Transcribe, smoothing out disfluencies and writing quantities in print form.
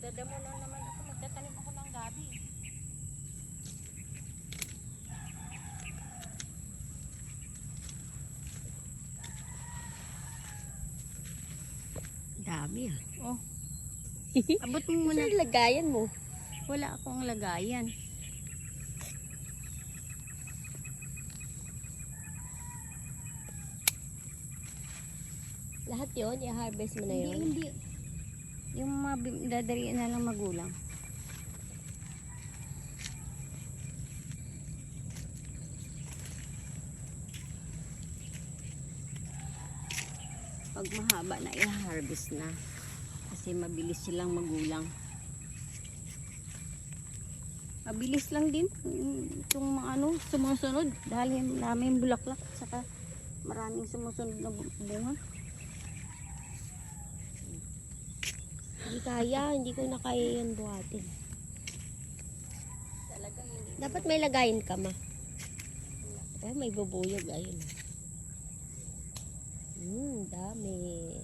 Magdadamo lang naman ako. Magtatanim ako ng gabi. Dami ah. Oh. Abot mo muna. Saan lagayan mo? Wala akong lagayan. Lahat yon i-harvest mo na Hindi, yon. hindi. Yung dadariin na lang magulang. Pag mahaba na i-harvest na. Kasi mabilis silang magulang. Mabilis lang din itong mga sumusunod. Dahil maraming bulaklak. Saka maraming sumusunod na bunga. Hindi kaya, hindi ko na kaya yan buhatin. Talagang hindi. Dapat may lagayin ka ma. Oh, may bubuyog ayun. Dami.